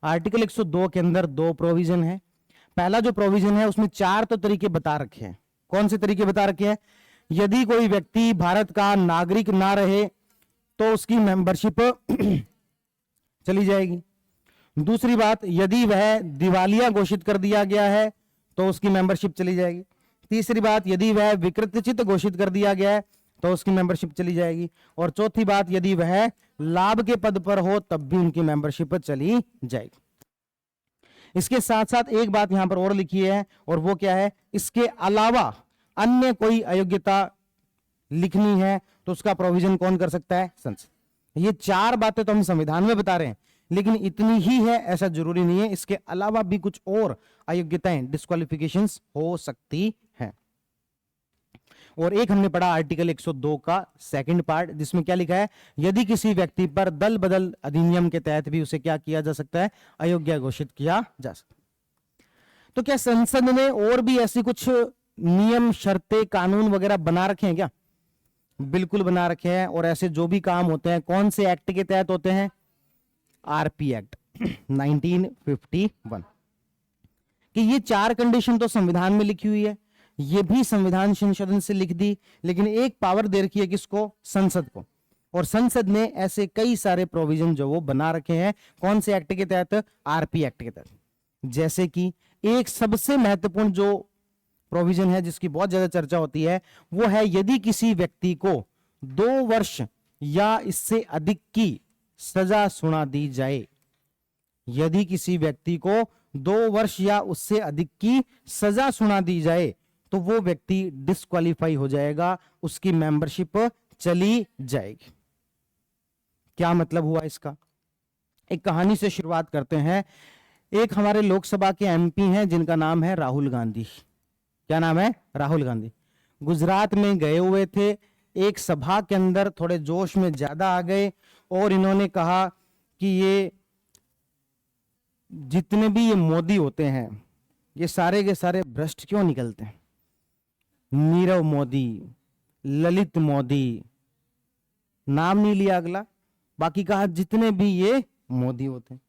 Article 102 के अंदर दो प्रोविजन है। पहला जो प्रोविजन है उसमें चार तो तरीके बता रखे हैं। कौन से तरीके बता रखे हैं? यदि कोई व्यक्ति भारत का नागरिक ना रहे तो उसकी मेंबरशिप चली जाएगी। दूसरी बात, यदि वह दिवालिया घोषित कर दिया गया है तो उसकी मेंबरशिप चली जाएगी। तीसरी बात, यदि वह विकृतचित घोषित कर दिया गया है तो उसकी मेंबरशिप चली जाएगी। और चौथी बात, यदि वह लाभ के पद पर हो तब भी उनकी मेंबरशिप चली जाएगी। इसके साथ साथ एक बात यहां पर और लिखी है, और वो क्या है? इसके अलावा अन्य कोई अयोग्यता लिखनी है तो उसका प्रोविजन कौन कर सकता है? संसद। ये चार बातें तो हम संविधान में बता रहे हैं, लेकिन इतनी ही है ऐसा जरूरी नहीं है। इसके अलावा भी कुछ और अयोग्यताएं, डिस्क्वालिफिकेशंस हो सकती हैं। और एक हमने पढ़ा आर्टिकल 102 का सेकंड पार्ट, जिसमें क्या लिखा है? यदि किसी व्यक्ति पर दल बदल अधिनियम के तहत भी उसे क्या किया जा सकता है? अयोग्य घोषित किया जा सकता है। तो क्या संसद ने और भी ऐसी कुछ नियम, शर्तें, कानून वगैरह बना रखे हैं क्या? बिल्कुल बना रखे हैं। और ऐसे जो भी काम होते हैं कौन से एक्ट के तहत होते हैं? RP act 1951। कि ये चार कंडीशन तो संविधान में लिखी हुई है, ये भी संविधान संशोधन से लिख दी, लेकिन एक पावर दे रखी है किसको? संसद को। और संसद ने ऐसे कई सारे प्रोविजन जो वो बना रखे हैं। कौन से एक्ट के तहत? आरपी एक्ट के तहत। जैसे कि एक सबसे महत्वपूर्ण जो प्रोविजन है जिसकी बहुत ज्यादा चर्चा होती है, वो है यदि किसी व्यक्ति को 2 वर्ष या इससे अधिक की सजा सुना दी जाए। यदि किसी व्यक्ति को 2 वर्ष या उससे अधिक की सजा सुना दी जाए तो वो व्यक्ति डिस्क्वालीफाई हो जाएगा, उसकी मेंबरशिप चली जाएगी। क्या मतलब हुआ इसका? एक कहानी से शुरुआत करते हैं। एक हमारे लोकसभा के एमपी हैं जिनका नाम है राहुल गांधी। क्या नाम है? राहुल गांधी। गुजरात में गए हुए थे, एक सभा के अंदर थोड़े जोश में ज्यादा आ गए और इन्होंने कहा कि ये जितने भी ये मोदी होते हैं ये सारे के सारे भ्रष्ट क्यों निकलते हैं? नीरव मोदी, ललित मोदी, नाम नहीं लिया अगला, बाकी कहा जितने भी ये मोदी होते हैं।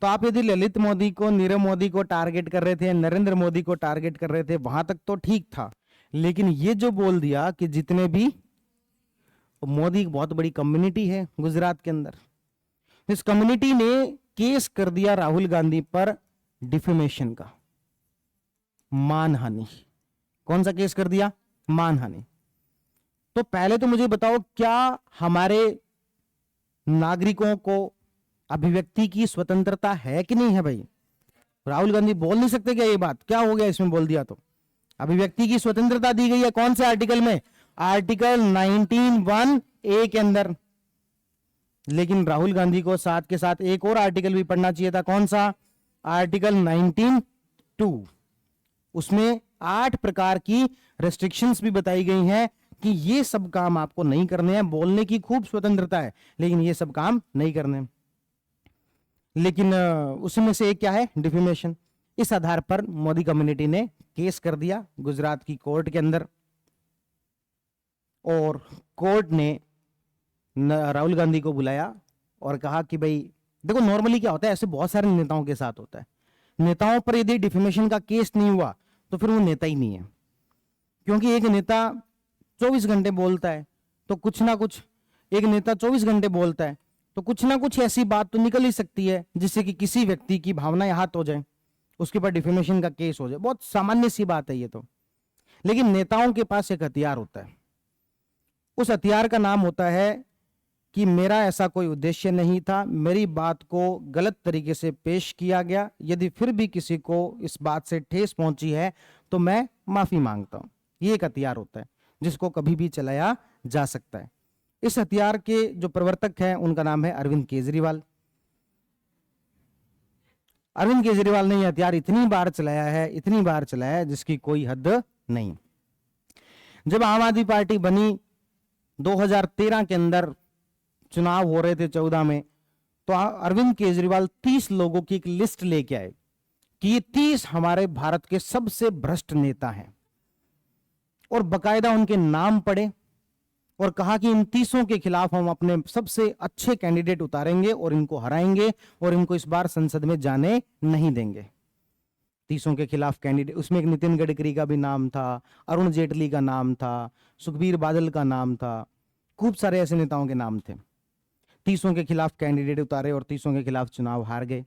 तो आप यदि ललित मोदी को, नीरव मोदी को टारगेट कर रहे थे, नरेंद्र मोदी को टारगेट कर रहे थे, वहां तक तो ठीक था। लेकिन ये जो बोल दिया कि जितने भी, मोदी की बहुत बड़ी कम्युनिटी है गुजरात के अंदर, इस कम्युनिटी ने केस कर दिया राहुल गांधी पर डिफेमेशन का, मानहानि। कौन सा केस कर दिया? मानहानि। तो पहले तो मुझे बताओ, क्या हमारे नागरिकों को अभिव्यक्ति की स्वतंत्रता है कि नहीं है? भाई राहुल गांधी बोल नहीं सकते क्या ये बात? क्या हो गया इसमें बोल दिया तो? अभिव्यक्ति की स्वतंत्रता दी गई है कौन से आर्टिकल में? आर्टिकल 19(1)(a) के अंदर। लेकिन राहुल गांधी को साथ के साथ एक और आर्टिकल भी पढ़ना चाहिए था। कौन सा? आर्टिकल 19(2). उसमें 8 प्रकार की रेस्ट्रिक्शंस भी बताई गई हैं कि ये सब काम आपको नहीं करने हैं। बोलने की खूब स्वतंत्रता है लेकिन ये सब काम नहीं करने। लेकिन उसमें से एक क्या है? डिफेमेशन। इस आधार पर मोदी कम्युनिटी ने केस कर दिया गुजरात की कोर्ट के अंदर, और कोर्ट ने राहुल गांधी को बुलाया और कहा कि भाई देखो, नॉर्मली क्या होता है, ऐसे बहुत सारे नेताओं के साथ होता है, नेताओं पर यदि डिफेमेशन का केस नहीं हुआ तो फिर वो नेता ही नहीं है। क्योंकि एक नेता 24 घंटे बोलता है तो कुछ ना कुछ, एक नेता 24 घंटे बोलता है तो कुछ ना कुछ ऐसी बात तो निकल ही सकती है जिससे कि किसी व्यक्ति की भावनाएं आहत हो जाए, उसके ऊपर डिफेमेशन का केस हो जाए। बहुत सामान्य सी बात है ये तो। लेकिन नेताओं के पास एक हथियार होता है, उस हथियार का नाम होता है कि मेरा ऐसा कोई उद्देश्य नहीं था, मेरी बात को गलत तरीके से पेश किया गया, यदि फिर भी किसी को इस बात से ठेस पहुंची है तो मैं माफी मांगता हूं। ये एक हथियार होता है जिसको कभी भी चलाया जा सकता है। इस हथियार के जो प्रवर्तक हैं उनका नाम है अरविंद केजरीवाल। अरविंद केजरीवाल ने यह हथियार इतनी बार चलाया है, इतनी बार चलाया है जिसकी कोई हद नहीं। जब आम आदमी पार्टी बनी 2013 के अंदर, चुनाव हो रहे थे 14 में, तो अरविंद केजरीवाल 30 लोगों की एक लिस्ट लेके आए कि ये 30 हमारे भारत के सबसे भ्रष्ट नेता हैं, और बकायदा उनके नाम पढ़े और कहा कि इन 30 के खिलाफ हम अपने सबसे अच्छे कैंडिडेट उतारेंगे और इनको हराएंगे और इनको इस बार संसद में जाने नहीं देंगे। 30 के खिलाफ कैंडिडेट, उसमें एक नितिन गडकरी का भी नाम था, अरुण जेटली का नाम था, सुखबीर बादल का नाम था, खूब सारे ऐसे नेताओं के नाम थे। 30 के खिलाफ कैंडिडेट उतारे और 30 के खिलाफ चुनाव हार गए।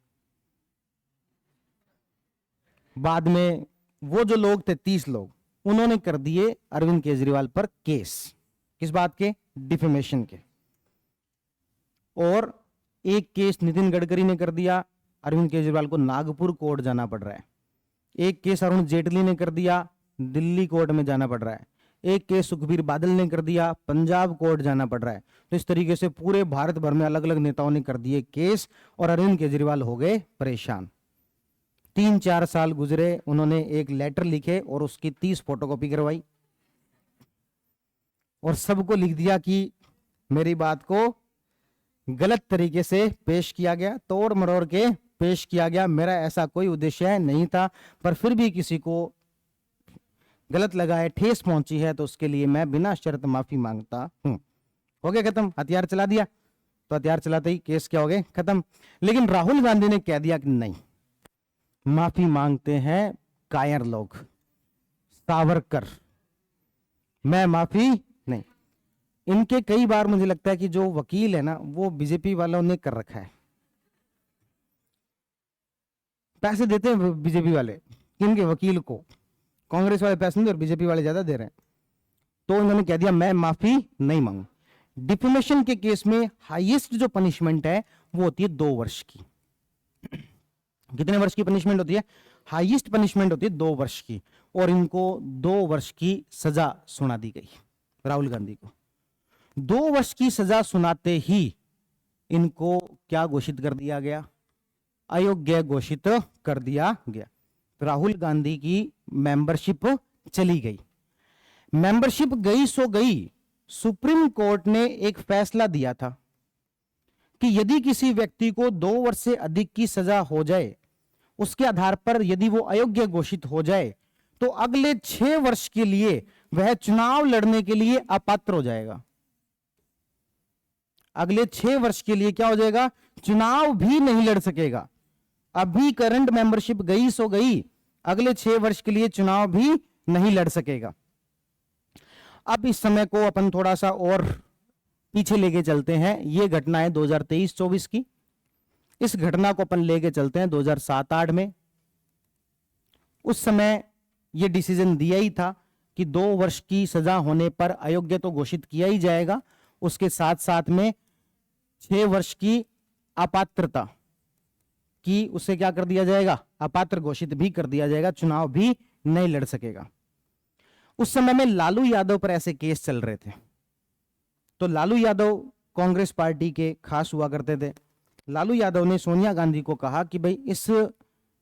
बाद में वो जो लोग थे 30 लोग, उन्होंने कर दिए अरविंद केजरीवाल पर केस। किस बात के? डिफेमेशन के। और एक केस नितिन गडकरी ने कर दिया, अरविंद केजरीवाल को नागपुर कोर्ट जाना पड़ रहा है। एक केस अरुण जेटली ने कर दिया, दिल्ली कोर्ट में जाना पड़ रहा है। एक केस सुखबीर बादल ने कर दिया, पंजाब कोर्ट जाना पड़ रहा है। तो इस तरीके से पूरे भारत भर में अलग अलग नेताओं ने कर दिए केस और अरविंद केजरीवाल हो गए परेशान। 3-4 साल गुजरे, उन्होंने एक लेटर लिखे और उसकी 30 फोटोकॉपी करवाई और सबको लिख दिया कि मेरी बात को गलत तरीके से पेश किया गया, तोड़ मरोड़ के पेश किया गया, मेरा ऐसा कोई उद्देश्य नहीं था, पर फिर भी किसी को गलत लगा है, ठेस पहुंची है, तो उसके लिए मैं बिना शर्त माफी मांगता हूं। हो गया खत्म, हथियार चला दिया। तो हथियार चलाते ही केस क्या हो गए? खत्म। लेकिन राहुल गांधी ने कह दिया कि नहीं, माफी मांगते हैं कायर लोग, सावरकर, मैं माफी नहीं। इनके कई बार मुझे लगता है कि जो वकील है ना, वो बीजेपी वालों ने कर रखा है। पैसे देते हैं बीजेपी वाले इनके वकील को, कांग्रेस वाले पैसे नहीं दे और बीजेपी वाले ज्यादा दे रहे हैं। तो उन्होंने कह दिया मैं माफी नहीं मांगू। डिफेमेशन के केस में हाईएस्ट जो पनिशमेंट है वो होती है 2 वर्ष की। कितने वर्ष की पनिशमेंट होती है? हाईएस्ट पनिशमेंट होती है 2 वर्ष की, और इनको 2 वर्ष की सजा सुना दी गई। राहुल गांधी को 2 वर्ष की सजा सुनाते ही इनको क्या घोषित कर दिया गया? अयोग्य घोषित कर दिया गया। राहुल गांधी की मेंबरशिप चली गई। मेंबरशिप गई सो गई। सुप्रीम कोर्ट ने एक फैसला दिया था कि यदि किसी व्यक्ति को 2 वर्ष से अधिक की सजा हो जाए, उसके आधार पर यदि वो अयोग्य घोषित हो जाए, तो अगले 6 वर्ष के लिए वह चुनाव लड़ने के लिए अपात्र हो जाएगा। अगले 6 वर्ष के लिए क्या हो जाएगा? चुनाव भी नहीं लड़ सकेगा। अभी करंट मेंबरशिप गई सो गई, अगले 6 वर्ष के लिए चुनाव भी नहीं लड़ सकेगा। अब इस समय को अपन थोड़ा सा और पीछे लेके चलते हैं। यह घटना है 2023-24 की। इस घटना को अपन लेके चलते हैं 2007-8 में। उस समय यह डिसीजन दिया ही था कि 2 वर्ष की सजा होने पर अयोग्य तो घोषित किया ही जाएगा, उसके साथ साथ में 6 वर्ष की अपात्रता कि उसे क्या कर दिया जाएगा? अपात्र घोषित भी कर दिया जाएगा, चुनाव भी नहीं लड़ सकेगा। उस समय में लालू यादव पर ऐसे केस चल रहे थे। तो लालू यादव कांग्रेस पार्टी के खास हुआ करते थे। लालू यादव ने सोनिया गांधी को कहा कि भाई इस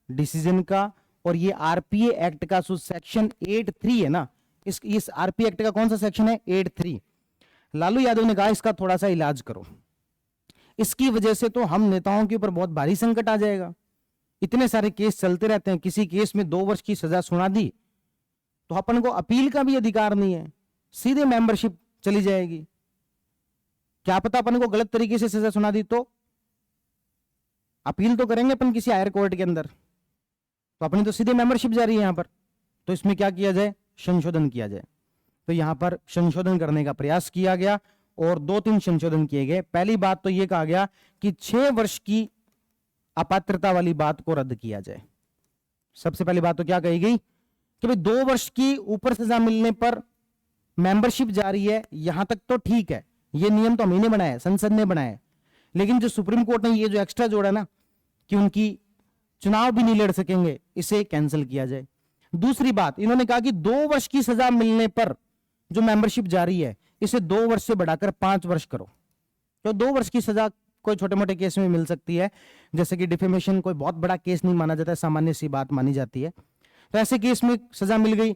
डिसीजन का और ये आरपीए एक्ट का जो सेक्शन 8(3) है ना, इस आरपीए एक्ट का कौन सा सेक्शन है? 8(3। लालू यादव ने कहा इसका थोड़ा सा इलाज करो, इसकी वजह से तो हम नेताओं के ऊपर बहुत भारी संकट आ जाएगा। इतने सारे केस चलते रहते हैं, किसी केस में 2 वर्ष की सजा सुना दी तो अपन को अपील का भी अधिकार नहीं है, सीधे मेंबरशिप चली जाएगी। क्या पता अपन को गलत तरीके से सजा सुना दी तो अपील तो करेंगे अपन किसी हायर कोर्ट के अंदर, तो अपनी तो सीधे मेंबरशिप जा रही है यहां पर। तो इसमें क्या किया जाए? संशोधन किया जाए। तो यहां पर संशोधन करने का प्रयास किया गया और 2-3 संशोधन किए गए। पहली बात तो यह कहा गया कि 6 वर्ष की अपात्रता वाली बात को रद्द किया जाए। सबसे पहली बात तो क्या कही गई कि भाई 2 वर्ष की ऊपर सजा मिलने पर मेंबरशिप जारी है, यहां तक तो ठीक है, ये नियम तो हमने बनाया, संसद ने बनाया। लेकिन जो सुप्रीम कोर्ट ने ये जो एक्स्ट्रा जोड़ा ना कि उनकी चुनाव भी नहीं लड़ सकेंगे, इसे कैंसिल किया जाए। दूसरी बात इन्होंने कहा कि 2 वर्ष की सजा मिलने पर जो मेंबरशिप जारी है इसे 2 वर्ष से बढ़ाकर 5 वर्ष करो। तो 2 वर्ष की सजा कोई छोटे मोटे केस में मिल सकती है, जैसे कि डिफेमेशन कोई बहुत बड़ा केस नहीं माना जाता है, सामान्य सी बात मानी जाती है। तो ऐसे केस में सजा मिल गई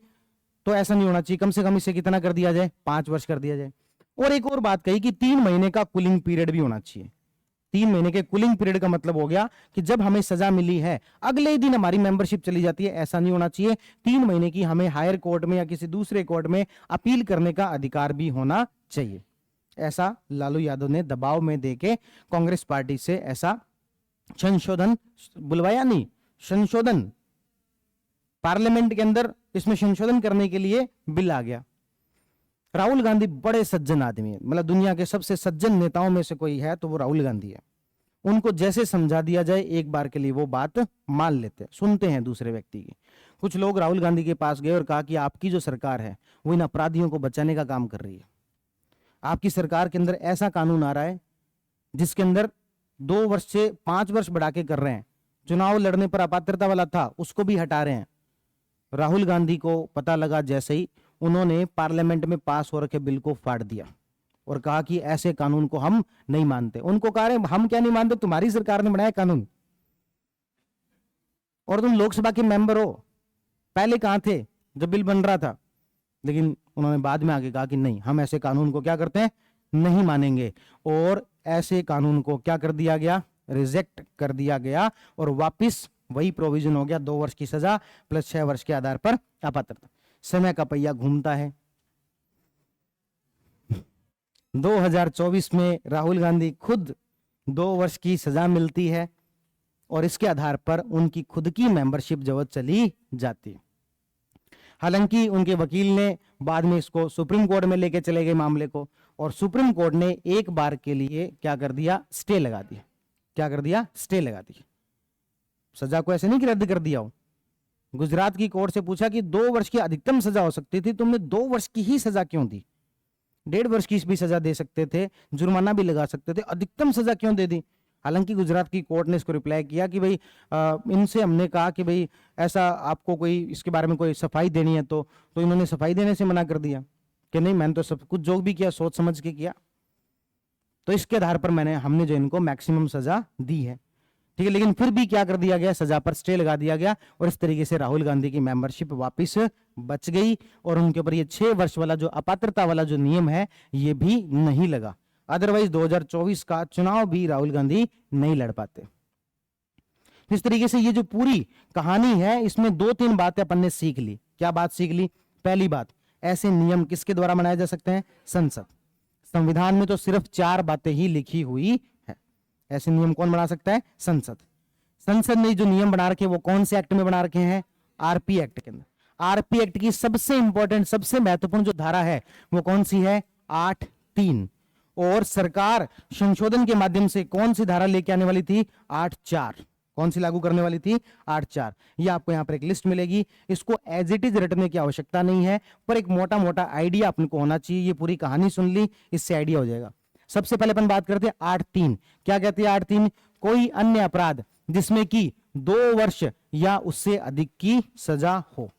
तो ऐसा नहीं होना चाहिए, कम से कम इसे कितना कर दिया जाए? 5 वर्ष कर दिया जाए। और एक और बात कही कि 3 महीने का कूलिंग पीरियड भी होना चाहिए। 3 महीने के कूलिंग पीरियड का मतलब हो गया कि जब हमें सजा मिली है अगले ही दिन हमारी मेंबरशिप चली जाती है। ऐसा नहीं होना चाहिए। 3 महीने की हमें हायर कोर्ट में या किसी दूसरे कोर्ट में अपील करने का अधिकार भी होना चाहिए। ऐसा लालू यादव ने दबाव में देके कांग्रेस पार्टी से ऐसा संशोधन बुलवाया, नहीं संशोधन, पार्लियामेंट के अंदर इसमें संशोधन करने के लिए बिल आ गया। राहुल गांधी बड़े सज्जन आदमी है, मतलब दुनिया के सबसे सज्जन नेताओं में से कोई है तो वो राहुल गांधी है। उनको जैसे समझा दिया जाए एक बार के लिए वो बात मान लेते हैं, सुनते हैं दूसरे व्यक्ति की। कुछ लोग राहुल गांधी के पास गए और कहा कि आपकी जो सरकार है वो इन अपराधियों को बचाने का काम कर रही है। आपकी सरकार के अंदर ऐसा कानून आ रहा है जिसके अंदर 2 वर्ष से 5 वर्ष बढ़ा के कर रहे हैं। चुनाव लड़ने पर अपात्रता वाला था उसको भी हटा रहे हैं। राहुल गांधी को पता लगा जैसे ही, उन्होंने पार्लियामेंट में पास हो रखे बिल को फाड़ दिया और कहा कि ऐसे कानून को हम नहीं मानते। उनको कहा रहे हम क्या नहीं मानते, तुम्हारी सरकार ने बनाया कानून और तुम लोकसभा के मेंबर हो, पहले कहां थे जब बिल बन रहा था। लेकिन उन्होंने बाद में आगे कहा कि नहीं, हम ऐसे कानून को क्या करते हैं, नहीं मानेंगे। और ऐसे कानून को क्या कर दिया गया, रिजेक्ट कर दिया गया और वापस वही प्रोविजन हो गया 2 वर्ष की सजा प्लस 6 वर्ष के आधार पर अपात्रता। समय का पहिया घूमता है। 2024 में राहुल गांधी खुद 2 वर्ष की सजा मिलती है और इसके आधार पर उनकी खुद की मेंबरशिप जब्त चली जाती है। हालांकि उनके वकील ने बाद में इसको सुप्रीम कोर्ट में लेके चले गए मामले को, और सुप्रीम कोर्ट ने एक बार के लिए क्या कर दिया, स्टे लगा दिया। क्या कर दिया, स्टे लगा दिया। सजा को ऐसे नहीं कि रद्द कर दिया हो। गुजरात की कोर्ट से पूछा कि 2 वर्ष की अधिकतम सजा हो सकती थी, तुमने 2 वर्ष की ही सजा क्यों दी? 1.5 वर्ष की भी सजा दे सकते थे, जुर्माना भी लगा सकते थे, अधिकतम सजा क्यों दे दी? हालांकि गुजरात की कोर्ट ने इसको रिप्लाई किया कि भाई इनसे हमने कहा कि भाई ऐसा आपको कोई इसके बारे में कोई सफाई देनी है तो इन्होंने सफाई देने से मना कर दिया कि नहीं, मैंने तो सब कुछ जो भी किया सोच समझ के किया, तो इसके आधार पर हमने जो इनको मैक्सिमम सजा दी है। ठीक है, लेकिन फिर भी क्या कर दिया गया, सजा पर स्टे लगा दिया गया और इस तरीके से राहुल गांधी की मेंबरशिप वापस बच गई और उनके ऊपर ये 6 वर्ष वाला जो अपात्रता वाला जो नियम है ये भी नहीं लगा। अदरवाइज 2024 का चुनाव भी राहुल गांधी नहीं लड़ पाते। इस तरीके से ये जो पूरी कहानी है इसमें 2-3 बातें अपन ने सीख ली। क्या बात सीख ली? पहली बात, ऐसे नियम किसके द्वारा बनाए जा सकते हैं? संसद। संविधान में तो सिर्फ 4 बातें ही लिखी हुई है। ऐसे नियम कौन बना सकता है? संसद। संसद ने जो नियम बना रखे वो कौन से एक्ट में बना रखे हैं? आरपी एक्ट के अंदर। आरपी एक्ट की सबसे इंपॉर्टेंट, सबसे महत्वपूर्ण जो धारा है वो कौन सी है? 8(3). और सरकार संशोधन के माध्यम से कौन सी धारा लेके आने वाली थी? 8(4). कौन सी लागू करने वाली थी? 8(4). ये आपको यहां पर एक लिस्ट मिलेगी, इसको एज इट इज रटने की आवश्यकता नहीं है, पर एक मोटा मोटा आइडिया आपको होना चाहिए। ये पूरी कहानी सुन ली, इससे आइडिया हो जाएगा। सबसे पहले अपन बात करते हैं 8(3). क्या कहती है 8(3)? कोई अन्य अपराध जिसमें कि 2 वर्ष या उससे अधिक की सजा हो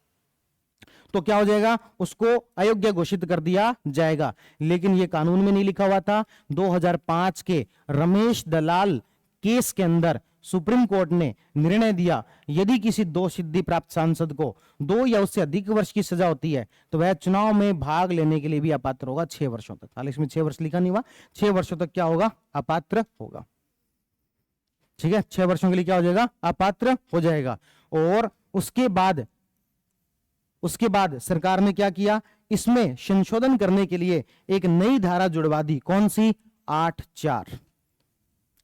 तो क्या हो जाएगा? उसको अयोग्य घोषित कर दिया जाएगा। लेकिन यह कानून में नहीं लिखा हुआ था। 2005 के रमेश दलाल केस के अंदर सुप्रीम कोर्ट ने निर्णय दिया, यदि किसी दोष सिद्धि प्राप्त सांसद को 2 या उससे अधिक वर्ष की सजा होती है तो वह चुनाव में भाग लेने के लिए भी अपात्र होगा 6 वर्षों तक। हालांकि इसमें 6 वर्ष लिखा नहीं हुआ, 6 वर्षों तक क्या होगा? अपात्र होगा। ठीक है, 6 वर्षों के लिए क्या हो जाएगा? अपात्र हो जाएगा। और उसके बाद सरकार ने क्या किया? इसमें संशोधन करने के लिए एक नई धारा जुड़वा दी। कौन सी? 8(4).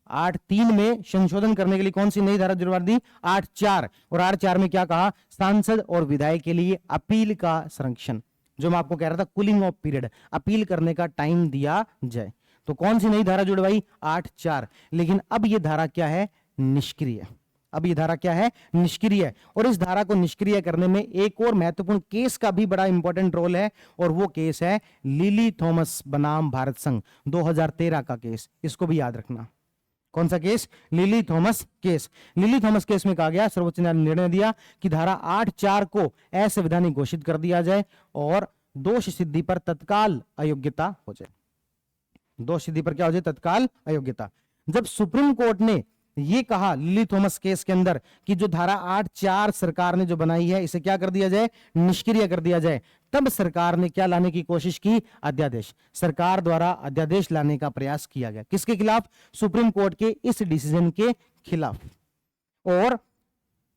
8(3) में संशोधन करने के लिए कौन सी नई धारा जुड़वा दी? 8(4). और 8(4) में क्या कहा? सांसद और विधायक के लिए अपील का संरक्षण, जो मैं आपको कह रहा था कूलिंग ऑफ पीरियड, अपील करने का टाइम दिया जाए। तो कौन सी नई धारा जुड़वाई? 8(4). लेकिन अब यह धारा क्या है? निष्क्रिय। अब ये धारा क्या है? निष्क्रिय। और इस धारा को निष्क्रिय करने में एक और महत्वपूर्ण केस का भी बड़ा इंपॉर्टेंट रोल है, और वो केस है लिली थॉमस बनाम भारत संघ 2013 का केस। इसको भी याद रखना। कौन सा case? Lily Thomas case. Lily Thomas case में कहा गया, सर्वोच्च न्यायालय ने निर्णय दिया कि धारा 8(4) को असंवैधानिक घोषित कर दिया जाए और दोष सिद्धि पर तत्काल अयोग्यता हो जाए। दोष सिद्धि पर क्या हो जाए? तत्काल अयोग्यता। जब सुप्रीम कोर्ट ने ये कहा लिली थॉमस केस के अंदर कि जो धारा 8(4) सरकार ने जो बनाई है इसे क्या कर दिया जाए, निष्क्रिय कर दिया जाए। तब सरकार ने क्या लाने की कोशिश की, अध्यादेश। सरकार द्वारा अध्यादेश लाने का प्रयास किया गया, किसके खिलाफ, सुप्रीम कोर्ट के इस डिसीजन के खिलाफ, और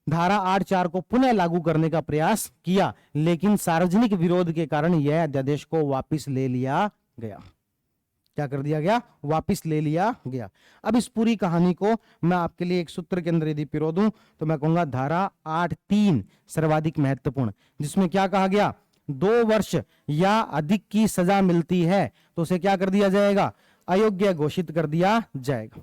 धारा 8(4) को पुनः लागू करने का प्रयास किया, लेकिन सार्वजनिक विरोध के कारण यह अध्यादेश को वापस ले लिया गया। क्या कर दिया गया, वापस ले लिया गया। अब इस पूरी कहानी को मैं आपके लिए एक सूत्र के अंदर यदि पिरो दूं तो मैं कहूंगा धारा 8(3) सर्वाधिक महत्वपूर्ण, जिसमें क्या कहा गया, 2 वर्ष या अधिक की सजा मिलती है तो उसे क्या कर दिया जाएगा, अयोग्य घोषित कर दिया जाएगा।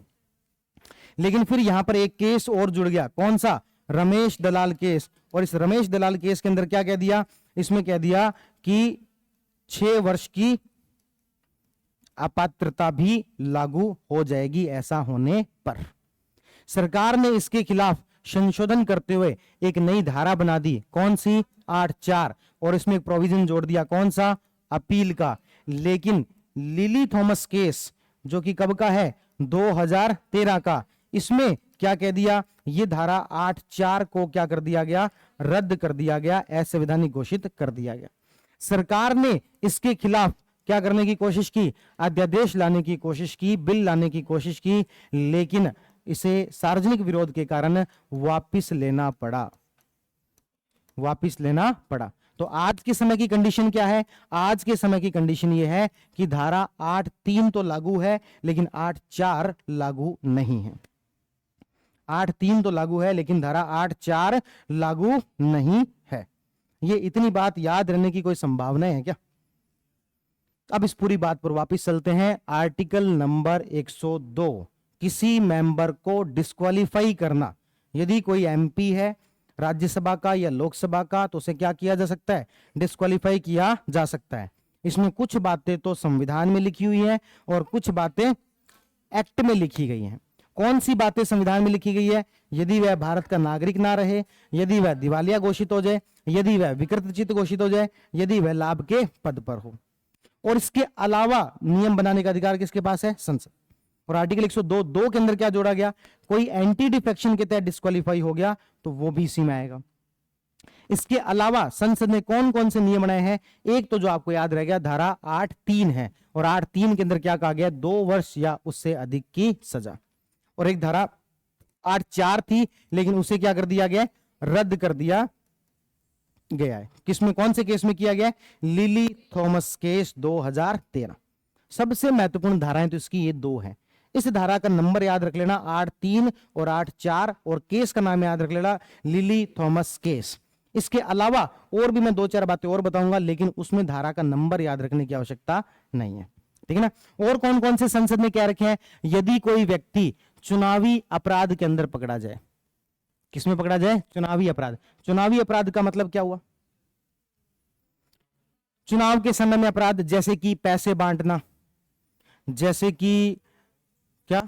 लेकिन फिर यहां पर एक केस और जुड़ गया, कौन सा, रमेश दलाल केस। और इस रमेश दलाल केस के अंदर क्या कह दिया, इसमें कह दिया कि 6 वर्ष की अपात्रता भी लागू हो जाएगी ऐसा होने पर। सरकार ने इसके खिलाफ संशोधन करते हुए एक नई धारा बना दी, कौन सी, 8(4), और इसमें एक प्रोविजन जोड़ दिया, कौन सा, अपील का। लेकिन लिली थॉमस केस जो कि कब का है, 2013 का, इसमें क्या कह दिया, ये धारा 8(4) को क्या कर दिया गया, रद्द कर दिया गया, असंवैधानिक घोषित कर दिया गया। सरकार ने इसके खिलाफ क्या करने की कोशिश की, अध्यादेश लाने की कोशिश की, बिल लाने की कोशिश की, लेकिन इसे सार्वजनिक विरोध के कारण वापस लेना पड़ा, वापस लेना पड़ा। तो आज के समय की कंडीशन क्या है, आज के समय की कंडीशन यह है कि धारा 8(3) तो लागू है लेकिन 8(4) लागू नहीं है। 8(3) तो लागू है लेकिन धारा 8(4) लागू नहीं है। ये इतनी बात याद रहने की कोई संभावना है क्या? अब इस पूरी बात पर वापस चलते हैं। आर्टिकल नंबर 102, किसी मेंबर को डिस्क्वालीफाई करना। यदि कोई एमपी है राज्यसभा का या लोकसभा का तो उसे क्या किया जा सकता है, डिस्क्वालीफाई किया जा सकता है। इसमें कुछ बातें तो संविधान में लिखी हुई है और कुछ बातें एक्ट में लिखी गई हैं। कौन सी बातें संविधान में लिखी गई है, यदि वह भारत का नागरिक ना रहे, यदि वह दिवालिया घोषित हो जाए, यदि वह विकृतचित घोषित हो जाए, यदि वह लाभ के पद पर हो। और इसके अलावा नियम बनाने का अधिकार किसके पास है, संसद। और आर्टिकल 102(2) के अंदर क्या जोड़ा गया, कोई एंटी डिफेक्शन के तहत डिस्क्वालीफाई हो गया तो वो भी इसी में आएगा। इसके अलावा संसद ने कौन कौन से नियम बनाए हैं, एक तो जो आपको याद रह गया धारा 8(3) है, और 8(3) के अंदर क्या कहा गया, 2 वर्ष या उससे अधिक की सजा। और एक धारा 8(4) थी लेकिन उसे क्या कर दिया गया, रद्द कर दिया गया है। किसमें, कौन से केस में किया गया, लिली थॉमस केस 2013। सबसे महत्वपूर्ण धाराएं तो इसकी ये 2 हैं। इस धारा का नंबर याद रख लेना 8(3) और 8(4), और केस का नाम याद रख लेना लिली थॉमस केस। इसके अलावा और भी मैं 2-4 बातें और बताऊंगा, लेकिन उसमें धारा का नंबर याद रखने की आवश्यकता नहीं है, ठीक है ना। और कौन कौन से संसद ने क्या रखे हैं, यदि कोई व्यक्ति चुनावी अपराध के अंदर पकड़ा जाए, किसमें पकड़ा जाए, चुनावी अपराध। चुनावी अपराध का मतलब क्या हुआ, चुनाव के समय में अपराध, जैसे कि पैसे बांटना, जैसे कि क्या,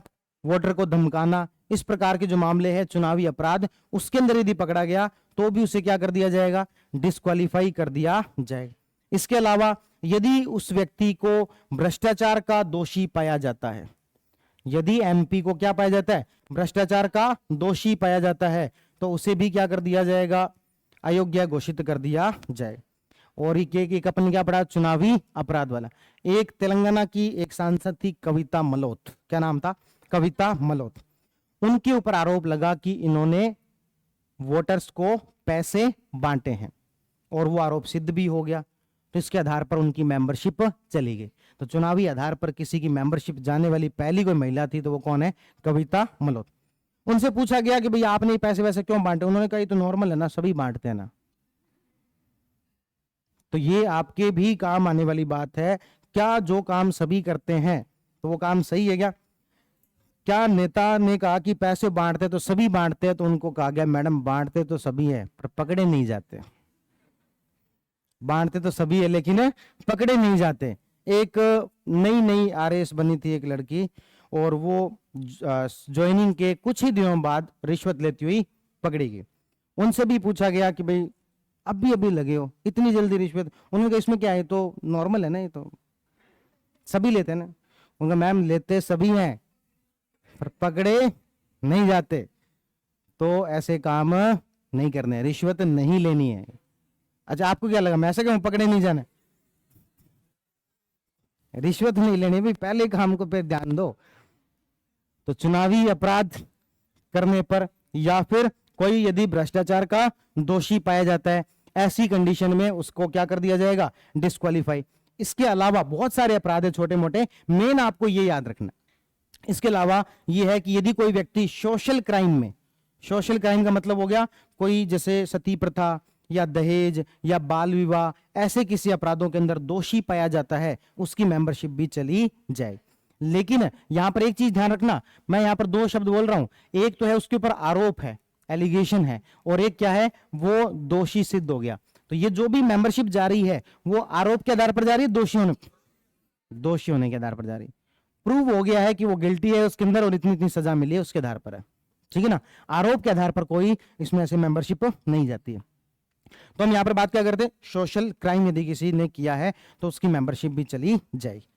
वोटर को धमकाना, इस प्रकार के जो मामले हैं चुनावी अपराध, उसके अंदर यदि पकड़ा गया तो भी उसे क्या कर दिया जाएगा, डिस्क्वालीफाई कर दिया जाएगा। इसके अलावा यदि उस व्यक्ति को भ्रष्टाचार का दोषी पाया जाता है, यदि एमपी को क्या पाया जाता है, भ्रष्टाचार का दोषी पाया जाता है, तो उसे भी क्या कर दिया जाएगा, अयोग्य घोषित कर दिया जाए। और एक अपन क्या पढ़ा, चुनावी अपराध वाला। एक तेलंगाना की एक सांसद थी कविता मलोथ, क्या नाम था, कविता मलोथ। उनके ऊपर आरोप लगा कि इन्होंने वोटर्स को पैसे बांटे हैं, और वो आरोप सिद्ध भी हो गया। तो इसके आधार पर उनकी मेंबरशिप चली गई। तो चुनावी आधार पर किसी की मेंबरशिप जाने वाली पहली कोई महिला थी तो वो कौन है, कविता मलोथ। उनसे पूछा गया कि भाई आपने पैसे वैसे क्यों बांटे, उन्होंने कहा ये तो नॉर्मल है ना, सभी बांटते हैं ना। तो ये आपके भी काम आने वाली बात है, क्या जो काम सभी करते हैं तो वो काम सही है क्या? क्या नेता ने कहा कि पैसे बांटते तो सभी बांटते हैं, तो उनको कहा गया मैडम बांटते तो सभी है पर पकड़े नहीं जाते, बांटते तो सभी है लेकिन पकड़े नहीं जाते। एक नई आरएएस बनी थी एक लड़की, और वो ज्वाइनिंग के कुछ ही दिनों बाद रिश्वत लेती हुई पकड़ी गई। उनसे भी पूछा गया कि भाई अभी लगे हो, इतनी जल्दी रिश्वत? उन्होंने कहा इसमें क्या है, तो नॉर्मल है ना, ये तो सभी लेते हैं ना। उनका मैम लेते सभी हैं पर पकड़े नहीं जाते, तो ऐसे काम नहीं करने, रिश्वत नहीं लेनी है। अच्छा, आपको क्या लगा मैं ऐसे कहूं पकड़े नहीं जाना? रिश्वत नहीं लेनी भाई, पहले काम को पे ध्यान दो। तो चुनावी अपराध करने पर या फिर कोई यदि भ्रष्टाचार का दोषी पाया जाता है, ऐसी कंडीशन में उसको क्या कर दिया जाएगा? डिस्क्वालीफाई। इसके अलावा बहुत सारे अपराध है छोटे मोटे, मेन आपको ये याद रखना। इसके अलावा ये है कि यदि कोई व्यक्ति सोशल क्राइम में, सोशल क्राइम का मतलब हो गया कोई जैसे सती प्रथा या दहेज या बाल विवाह, ऐसे किसी अपराधों के अंदर दोषी पाया जाता है, उसकी मेंबरशिप भी चली जाए। लेकिन यहां पर एक चीज ध्यान रखना, मैं यहां पर दो शब्द बोल रहा हूं, एक तो है उसके ऊपर आरोप है, एलिगेशन है, और एक क्या है, वो दोषी सिद्ध हो गया। तो ये जो भी मेंबरशिप जारी है वो आरोप के आधार पर जारी है, दोषी होने के आधार पर जारी, प्रूव हो गया है कि वो गिल्टी है उसके अंदर और इतनी इतनी सजा मिली है उसके आधार पर है, ठीक है ना। आरोप के आधार पर कोई इसमें ऐसे मेंबरशिप नहीं जाती है। तो हम यहां पर बात क्या करते हैं, सोशल क्राइम यदि किसी ने किया है तो उसकी मेंबरशिप भी चली जाएगी।